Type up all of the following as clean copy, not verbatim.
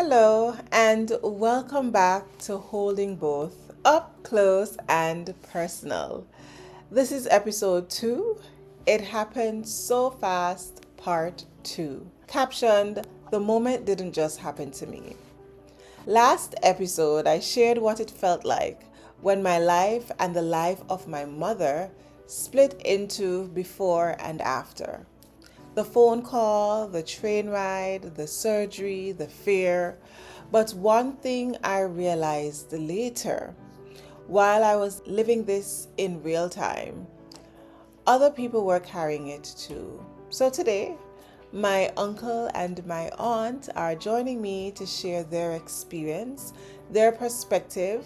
Hello, and welcome back to Holding Both Up Close and Personal. This is episode 2. It happened so fast, part 2. Captioned, The Moment Didn't Just Happen to Me. Last episode, I shared what it felt like when my life and the life of my mother split into before and after. The phone call, the train ride, the surgery, the fear. But one thing I realized later, while I was living this in real time, other people were carrying it too. So today, my uncle and my aunt are joining me to share their experience, their perspective,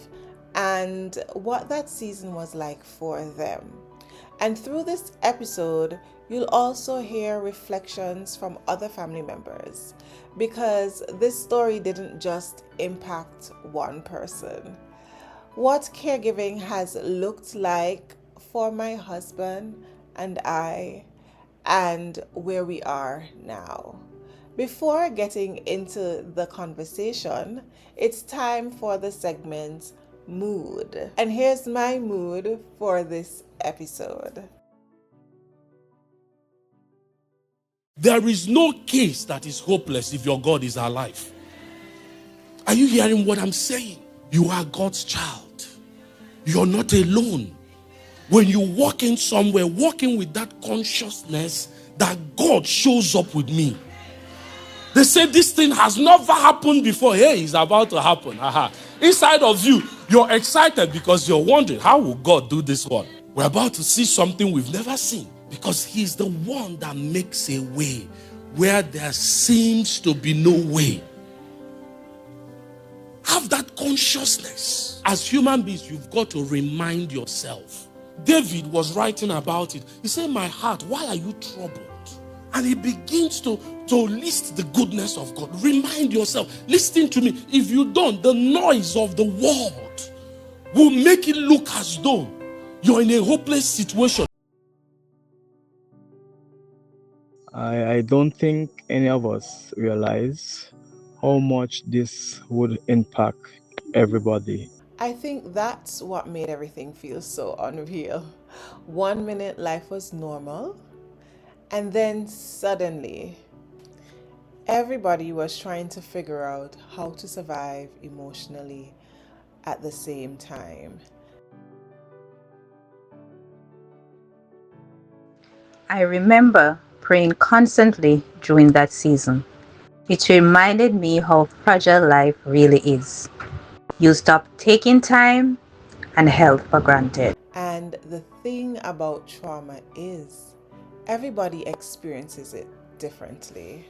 and what that season was like for them. And through this episode, you'll also hear reflections from other family members because this story didn't just impact one person. What caregiving has looked like for my husband and I, and where we are now. Before getting into the conversation, it's time for the segment Mood. And here's my mood for this episode. There is no case that is hopeless if your God is alive. Are you hearing what I'm saying? You are God's child. You're not alone. When you walk in somewhere, walking with that consciousness that God shows up with me. They say this thing has never happened before. Hey, it's about to happen. Inside of you, you're excited because you're wondering, how will God do this one? We're about to see something we've never seen because He's the one that makes a way where there seems to be no way. Have that consciousness. As human beings, you've got to remind yourself. David was writing about it. He said, my heart, why are you troubled? And he begins to list the goodness of God. Remind yourself, listen to me. If you don't, the noise of the world will make it look as though you're in a hopeless situation. I don't think any of us realize how much this would impact everybody. I think that's what made everything feel so unreal. 1 minute life was normal, and then suddenly, everybody was trying to figure out how to survive emotionally at the same time. I remember praying constantly during that season. It reminded me how fragile life really is. You stop taking time and health for granted. And the thing about trauma is everybody experiences it differently.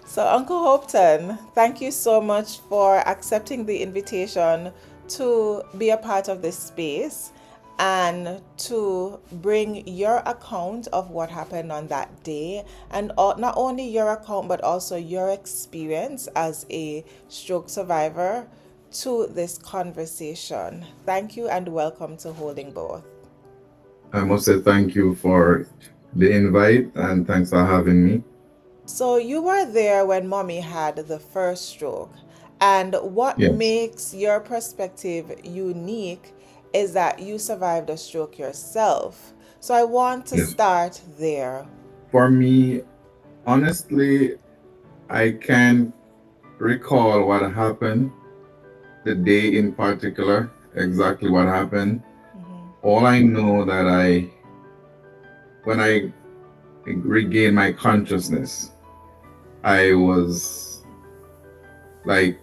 So, Uncle Hopeton, thank you so much for accepting the invitation to be a part of this space and to bring your account of what happened on that day, and not only your account but also your experience as a stroke survivor to this conversation. Thank you and welcome to Holding Both. I must say thank you for the invite and thanks for having me. So you were there when mommy had the first stroke. And what Yes. makes your perspective unique is that you survived a stroke yourself. So I want to Yes. start there. For me, honestly, I can't recall what happened, the day in particular, exactly what happened. All I know that when I regained my consciousness, I was like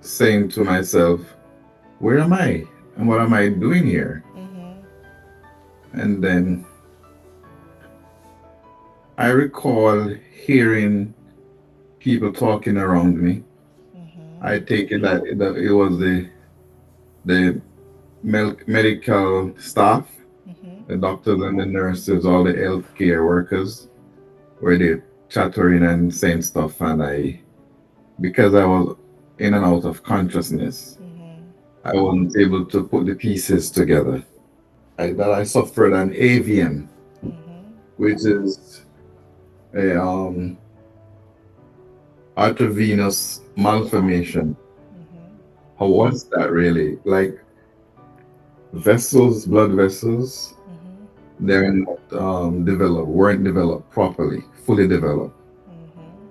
saying to myself, where am I? And what am I doing here? And then I recall hearing people talking around me. I take it that it was the medical staff, the doctors and the nurses, all the healthcare workers, were they chattering and saying stuff. And because I was in and out of consciousness, I wasn't able to put the pieces together. That I suffered an AVM. which is a artervenous malformation. How was that really? Like vessels, blood vessels, they're not weren't developed properly, fully developed.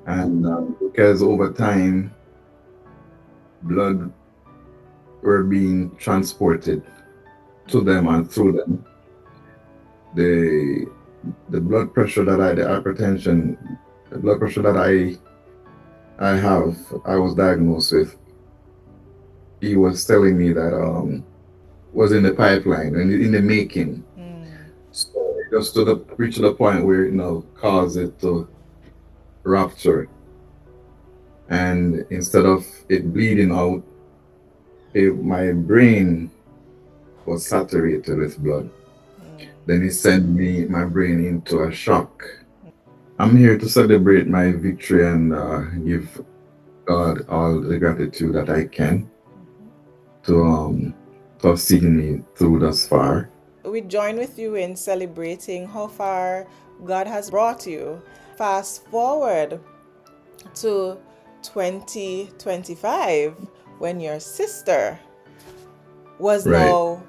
And because over time, blood were being transported to them and through them, the blood pressure the hypertension, the blood pressure that I was diagnosed with, he was telling me that was in the pipeline and in the making. So it just reached the point where caused it to rupture, and instead of it bleeding out, my brain was saturated with blood. Then it sent my brain into a shock. I'm here to celebrate my victory and give God all the gratitude that I can to have seen me through thus far. We join with you in celebrating how far God has brought you. Fast forward to 2025 when your sister was now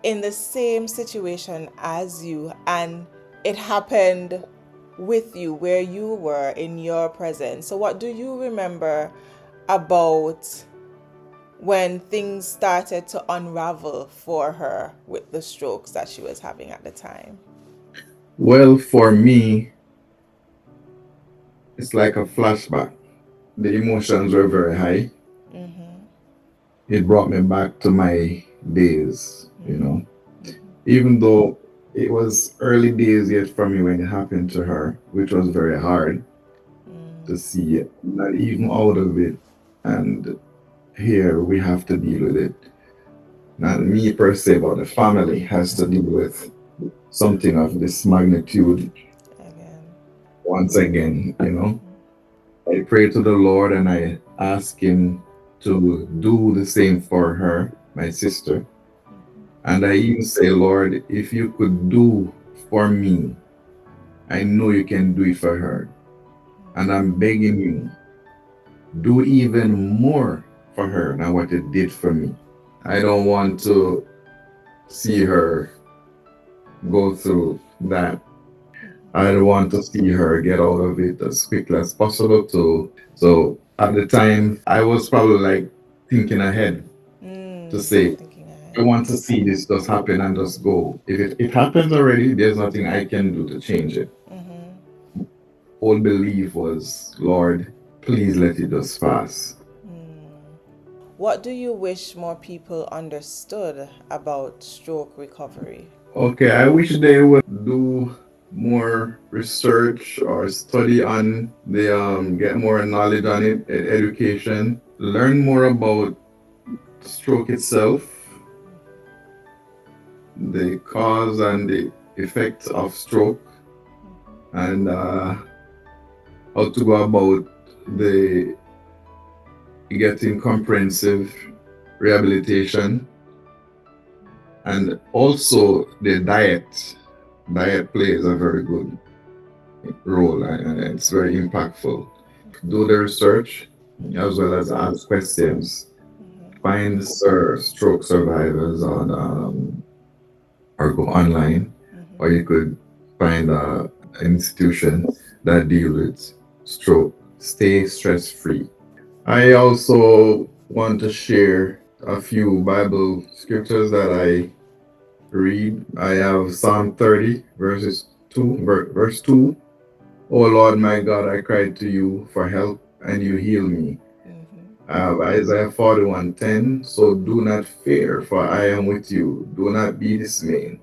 in the same situation as you, and it happened with you where you were in your presence. So what do you remember about when things started to unravel for her with the strokes that she was having at the time? Well, for me, it's like a flashback. The emotions were very high. It brought me back to my days, even though it was early days yet for me when it happened to her, which was very hard to see it, not even out of it. And here we have to deal with it. Not me per se, but the family has to deal with something of this magnitude once again, I pray to the Lord and I ask Him to do the same for her, my sister. And I even say, Lord, if you could do for me, I know you can do it for her. And I'm begging you, do even more for her than what it did for me. I don't want to see her go through that. I want to see her get out of it as quickly as possible too. So at the time, I was probably like thinking ahead to say, I want to see this just happen and just go. If it happens already, there's nothing I can do to change it. All belief was, Lord, please let it just pass. What do you wish more people understood about stroke recovery? Okay, I wish they would do more research or study on the get more knowledge on it, education, learn more about stroke itself, the cause and the effects of stroke, and how to go about the getting comprehensive rehabilitation, and also the diet. Diet plays a very good role and it's very impactful. Do the research as well as ask questions. Find stroke survivors on or go online, or you could find an institution that deal with stroke. Stay stress free. I also want to share a few Bible scriptures that I read. I have Psalm 30, verse 2. Oh Lord my God, I cried to you for help and you heal me. I have Isaiah 41:10. So do not fear, for I am with you. Do not be dismayed,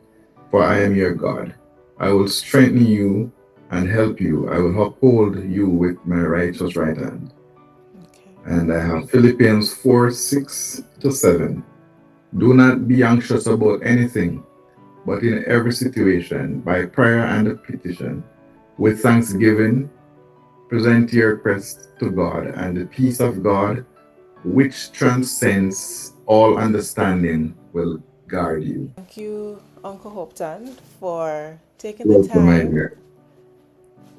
for I am your God. I will strengthen you and help you. I will uphold you with my righteous right hand. And I have Philippians 4:6-7. Do not be anxious about anything, but in every situation, by prayer and petition, with thanksgiving, present your request to God, and the peace of God, which transcends all understanding, will guard you. Thank you, Uncle Hopton, for taking the Welcome, my time dear.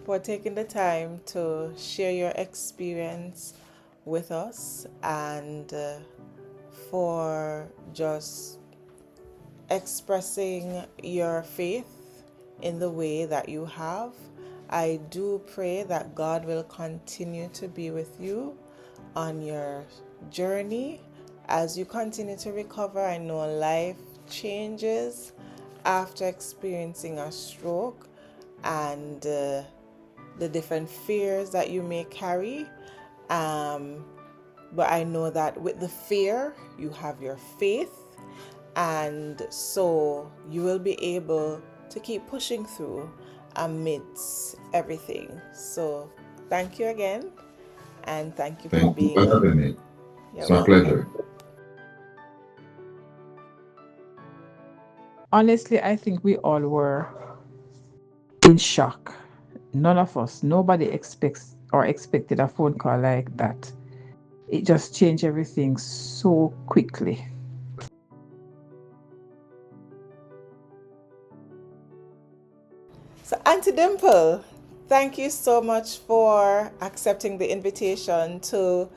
for taking the time to share your experience with us and for just expressing your faith in the way that you have. I do pray that God will continue to be with you on your journey as you continue to recover. I know life changes after experiencing a stroke and the different fears that you may carry. Um, but I know that with the fear, you have your faith, and so you will be able to keep pushing through amidst everything. So, thank you again, and thank you for Thank you being for on. having me. You're It's my pleasure. welcome. Honestly, I think we all were in shock. None of us, nobody expects or expected a phone call like that. It just changed everything so quickly. So, Auntie Dimple, thank you so much for accepting the invitation to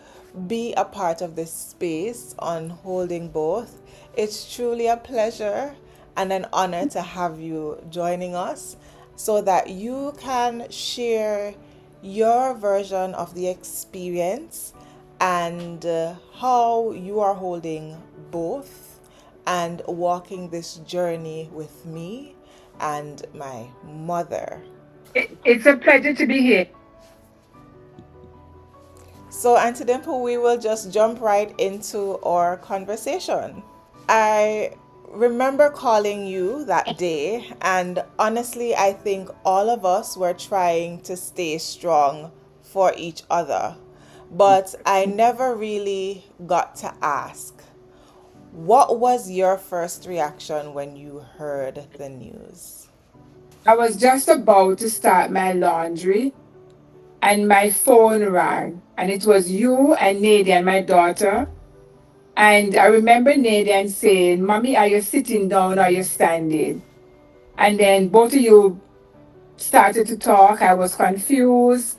be a part of this space on Holding Both. It's truly a pleasure and an honor to have you joining us so that you can share your version of the experience and how you are holding both and walking this journey with me and my mother. It's a pleasure to be here. So, Auntie Dimple, we will just jump right into our conversation. I remember calling you that day, and honestly, I think all of us were trying to stay strong for each other. But I never really got to ask, what was your first reaction when you heard the news? I was just about to start my laundry and my phone rang. And it was you and Nadia, my daughter. And I remember Nadia saying, Mommy, are you sitting down or are you standing? And then both of you started to talk. I was confused.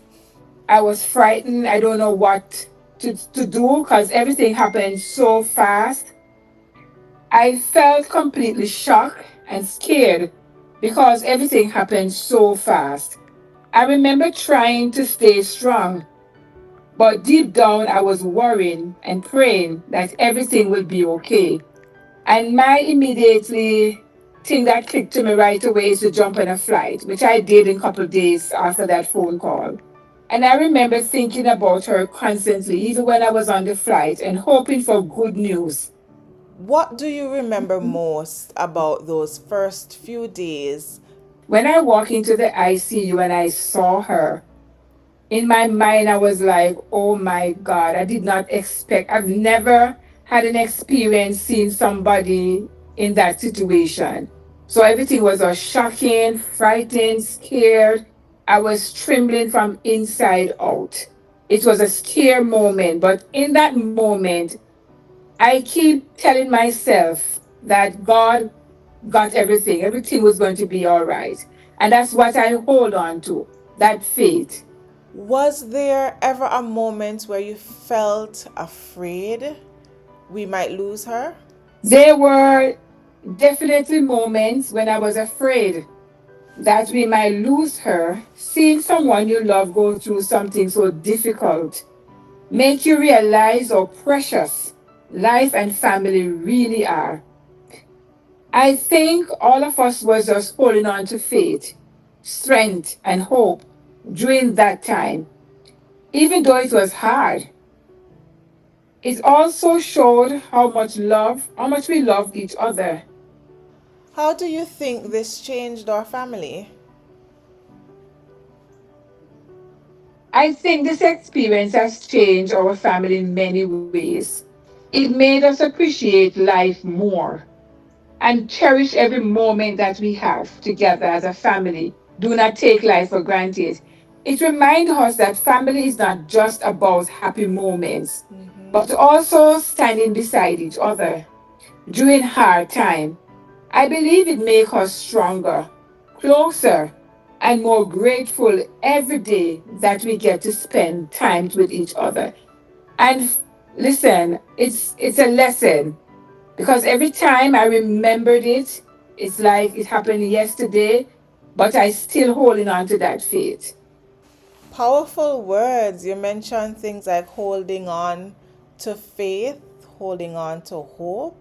I was frightened. I don't know what to do because everything happened so fast. I felt completely shocked and scared because everything happened so fast. I remember trying to stay strong, but deep down I was worrying and praying that everything would be okay. And my immediately thing that clicked to me right away is to jump on a flight, which I did in a couple of days after that phone call. And I remember thinking about her constantly, even when I was on the flight, and hoping for good news. What do you remember most about those first few days? When I walked into the ICU and I saw her, in my mind, I was like, oh my God, I did not expect, I've never had an experience seeing somebody in that situation. So everything was a shocking, frightened, scared. I was trembling from inside out. It was a scare moment, but in that moment, I keep telling myself that God got everything. Everything was going to be all right. And that's what I hold on to, that faith. Was there ever a moment where you felt afraid we might lose her? There were definitely moments when I was afraid that we might lose her. Seeing someone you love go through something so difficult make you realize how precious life and family really are. I think all of us was just holding on to faith, strength, and hope during that time. Even though it was hard, it also showed how much we love each other. How do you think this changed our family? I think this experience has changed our family in many ways. It made us appreciate life more and cherish every moment that we have together as a family. Do not take life for granted. It reminds us that family is not just about happy moments, but also standing beside each other during hard time. I believe it makes us stronger, closer, and more grateful every day that we get to spend time with each other. And listen, it's a lesson because every time I remembered it, it's like it happened yesterday, but I still holding on to that faith. Powerful words. You mentioned things like holding on to faith, holding on to hope.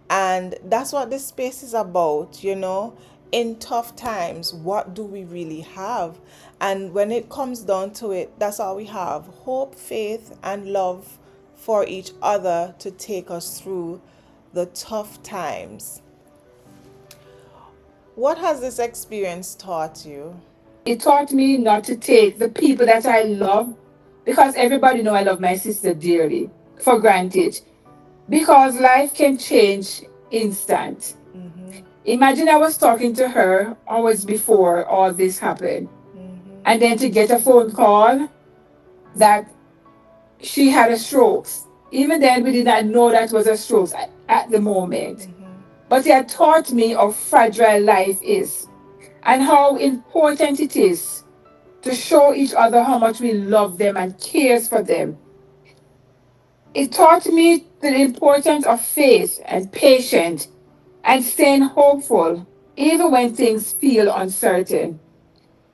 And that's what this space is about, you know. In tough times, what do we really have? And when it comes down to it, that's all we have: hope, faith, and love for each other to take us through the tough times. What has this experience taught you? It taught me not to take the people that I love, because everybody know I love my sister dearly, for granted. Because life can change instant. Imagine I was talking to her hours before all this happened, and then to get a phone call that she had a stroke. Even then, we did not know that was a stroke at the moment. But it had taught me how fragile life is and how important it is to show each other how much we love them and cares for them. It taught me the importance of faith and patience and staying hopeful even when things feel uncertain.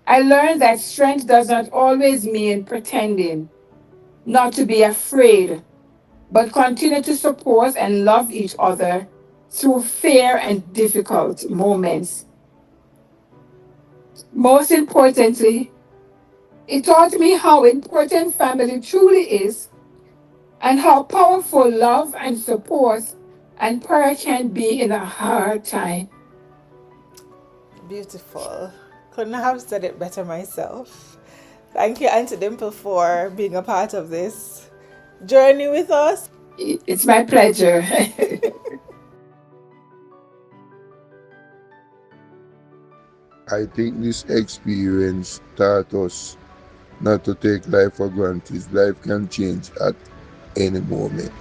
I learned that strength does not always mean pretending not to be afraid, but continue to support and love each other through fair and difficult moments. Most importantly, it taught me how important family truly is and how powerful love and support and prayer can be in a hard time. Beautiful. Couldn't have said it better myself. Thank you, Auntie Dimple, for being a part of this journey with us. It's my pleasure. I think this experience taught us not to take life for granted. Life can change at any moment.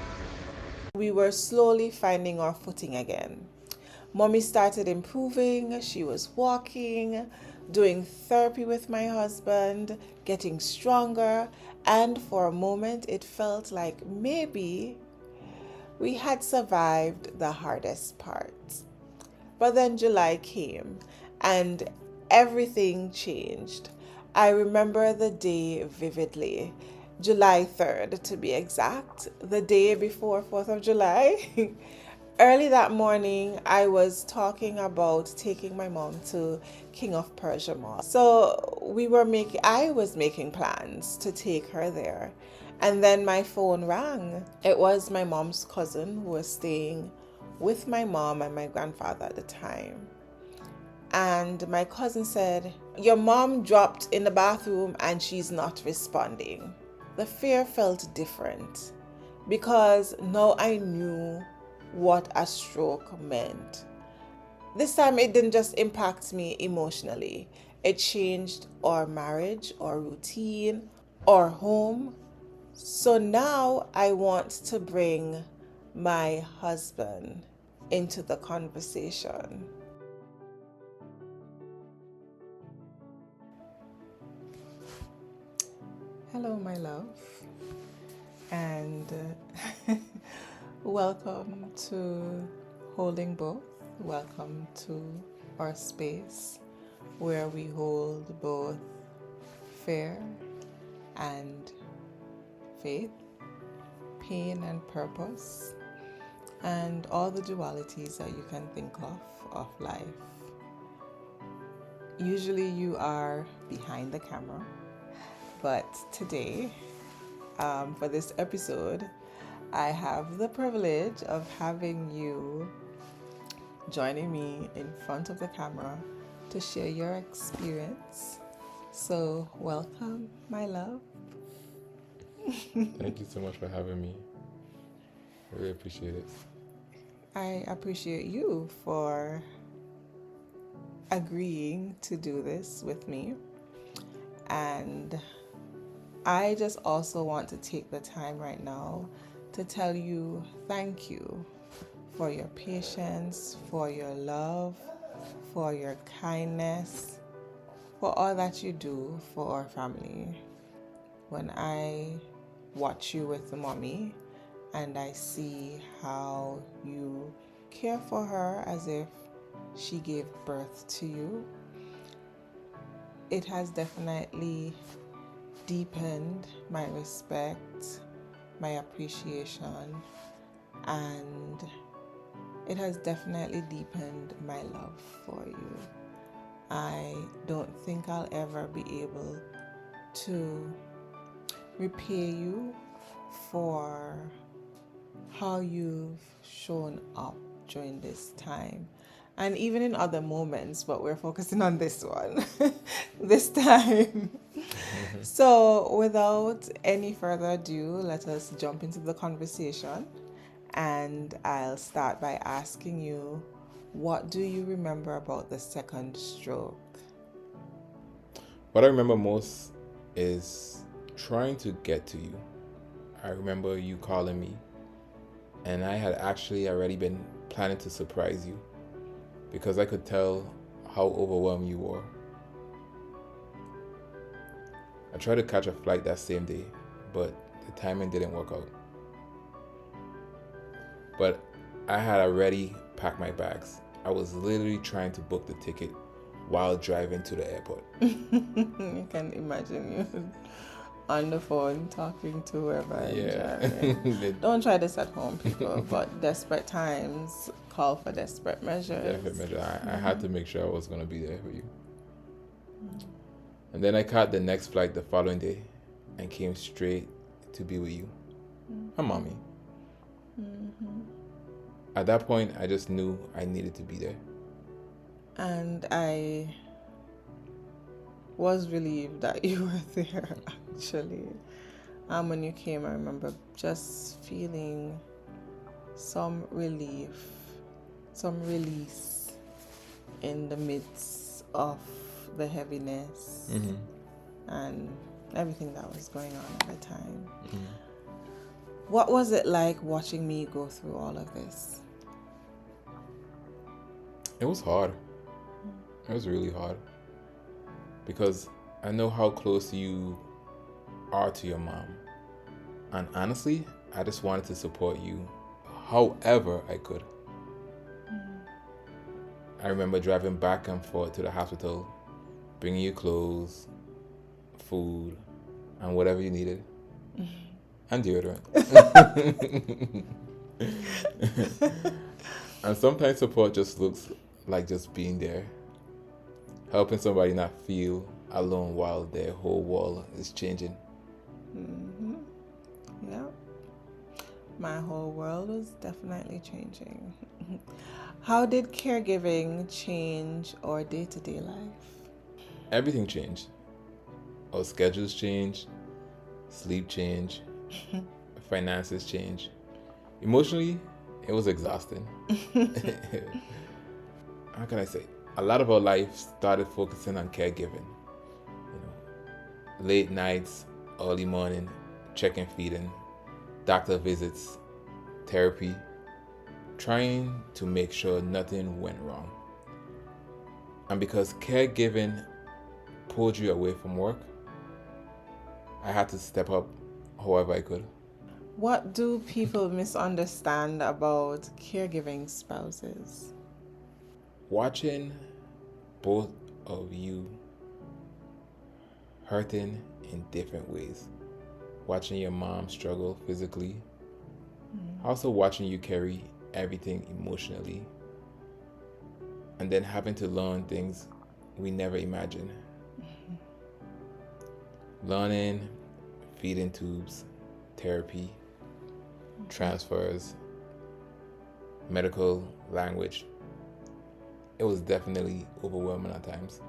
We were slowly finding our footing again. Mommy started improving. She was walking, doing therapy with my husband, getting stronger, and for a moment it felt like maybe we had survived the hardest part. But then July came and everything changed. I remember the day vividly. July 3rd, to be exact, the day before 4th of July. Early that morning, I was talking about taking my mom to King of Persia Mall. So I was making plans to take her there. And then my phone rang. It was my mom's cousin who was staying with my mom and my grandfather at the time. And my cousin said, "Your mom dropped in the bathroom and she's not responding." The fear felt different because now I knew what a stroke meant. This time it didn't just impact me emotionally, it changed our marriage, our routine, our home. So now I want to bring my husband into the conversation. Hello, my love, and welcome to Holding Both. Welcome to our space where we hold both fear and faith, pain and purpose, and all the dualities that you can think of life. Usually you are behind the camera, but today, for this episode, I have the privilege of having you joining me in front of the camera to share your experience. So, welcome, my love. Thank you so much for having me. I really appreciate it. I appreciate you for agreeing to do this with me. And I just also want to take the time right now to tell you thank you for your patience, for your love, for your kindness, for all that you do for our family. When I watch you with the mommy and I see how you care for her as if she gave birth to you, it has definitely deepened my respect, my appreciation, and it has definitely deepened my love for you. I don't think I'll ever be able to repay you for how you've shown up during this time and even in other moments, but we're focusing on this one this time. So without any further ado, let us jump into the conversation, and I'll start by asking you, what do you remember about the second stroke? What I remember most is trying to get to you. I remember you calling me, and I had actually already been planning to surprise you because I could tell how overwhelmed you were. I tried to catch a flight that same day, but the timing didn't work out. But I had already packed my bags. I was literally trying to book the ticket while driving to the airport. You can imagine you on the phone talking to whoever and driving. Don't try this at home, people, but desperate times call for desperate measures. Desperate measure. I had to make sure I was going to be there for you. And then I caught the next flight the following day and came straight to be with you. And mommy. At that point, I just knew I needed to be there. And I was relieved that you were there, actually. When you came, I remember just feeling some relief, some release in the midst of the heaviness and everything that was going on at the time. What was it like watching me go through all of this? It was hard. It was really hard. Because I know how close you are to your mom. And honestly, I just wanted to support you however I could. I remember driving back and forth to the hospital, bringing you clothes, food, and whatever you needed. And deodorant. And sometimes support just looks like just being there, helping somebody not feel alone while their whole world is changing. Yeah. My whole world was definitely changing. How did caregiving change our day-to-day life? Everything changed. Our schedules changed, sleep changed, finances changed. Emotionally, it was exhausting. How can I say? A lot of our life started focusing on caregiving. Late nights, early morning, check-in feeding, doctor visits, therapy, trying to make sure nothing went wrong. And because caregiving pulled you away from work, I had to step up however I could. What do people misunderstand about caregiving spouses? Watching both of you hurting in different ways. Watching your mom struggle physically. Also watching you carry everything emotionally. And then having to learn things we never imagined. Learning feeding tubes, therapy, transfers, medical language. It was definitely overwhelming at times.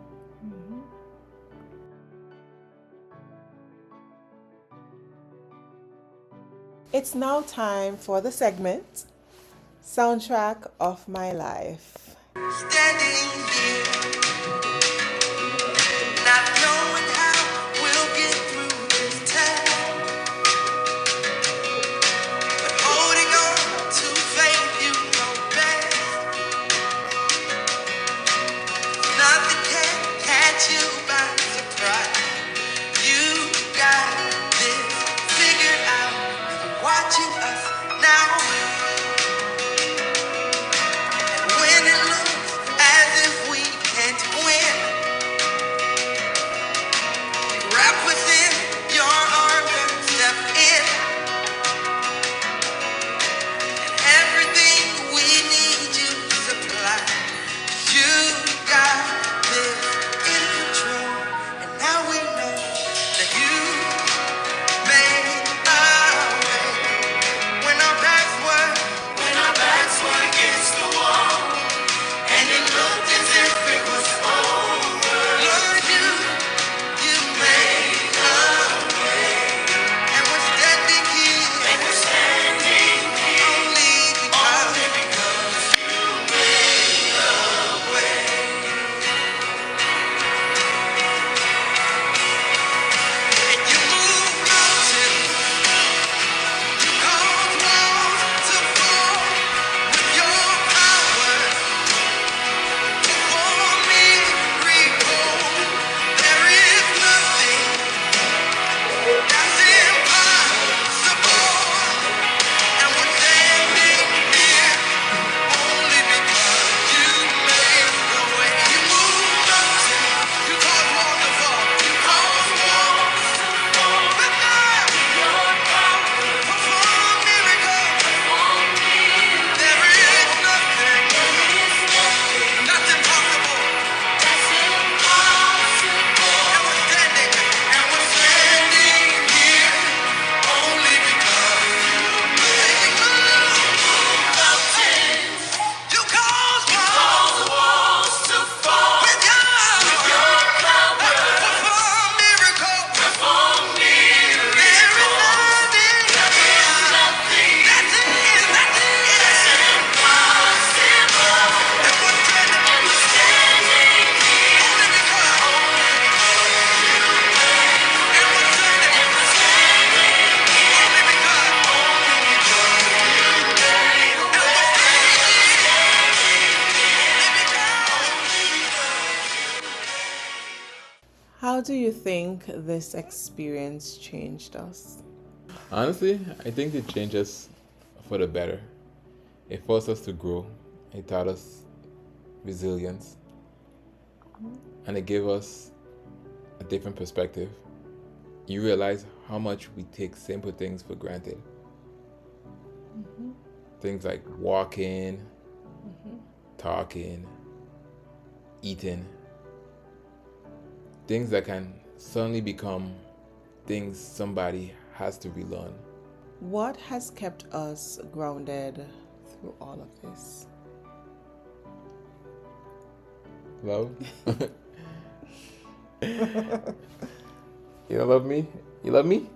It's now time for the segment, Soundtrack of My Life. Standing here, not knowing how we'll get through this time, but holding on to faith, you know best. Nothing can catch you by do you think this experience changed us? Honestly, I think it changed us for the better. It forced us to grow. It taught us resilience. And it gave us a different perspective. You realize how much we take simple things for granted. Things like walking, talking, eating. Things that can suddenly become things somebody has to relearn. What has kept us grounded through all of this? Love? You don't love me? You love me?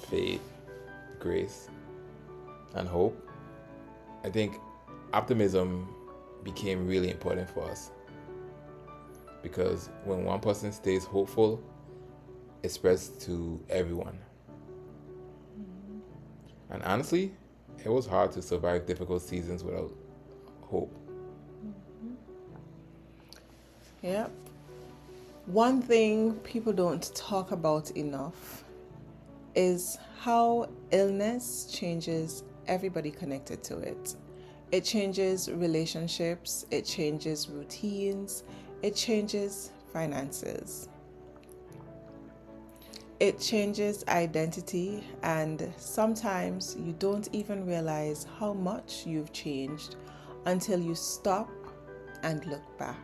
Faith, grace, and hope. I think optimism became really important for us because when one person stays hopeful, it spreads to everyone. And honestly, it was hard to survive difficult seasons without hope. Yep. One thing people don't talk about enough is how illness changes everybody connected to it. It changes relationships, it changes routines, it changes finances. It changes identity, and sometimes you don't even realize how much you've changed until you stop and look back.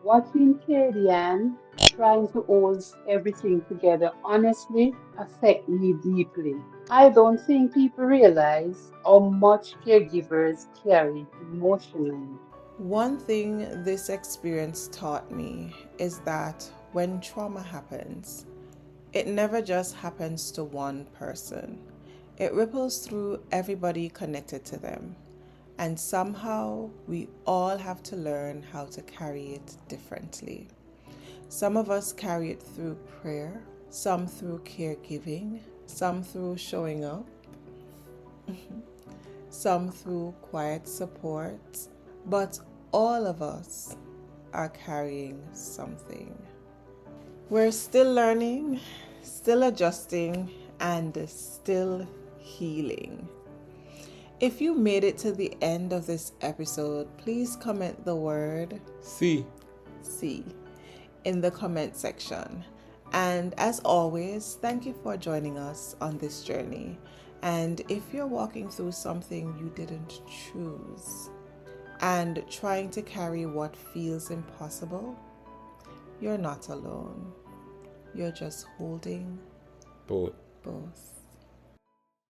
Watching Kadian trying to hold everything together honestly affect me deeply. I don't think people realize how much caregivers carry emotionally. One thing this experience taught me is that when trauma happens, it never just happens to one person. It ripples through everybody connected to them. And somehow we all have to learn how to carry it differently. Some of us carry it through prayer, some through caregiving, some through showing up, some through quiet support. But all of us are carrying something. We're still learning, still adjusting, and still healing. If you made it to the end of this episode, please comment the word See, C in the comment section. And as always, thank you for joining us on this journey. And if you're walking through something you didn't choose and trying to carry what feels impossible, you're not alone. You're just holding both. both.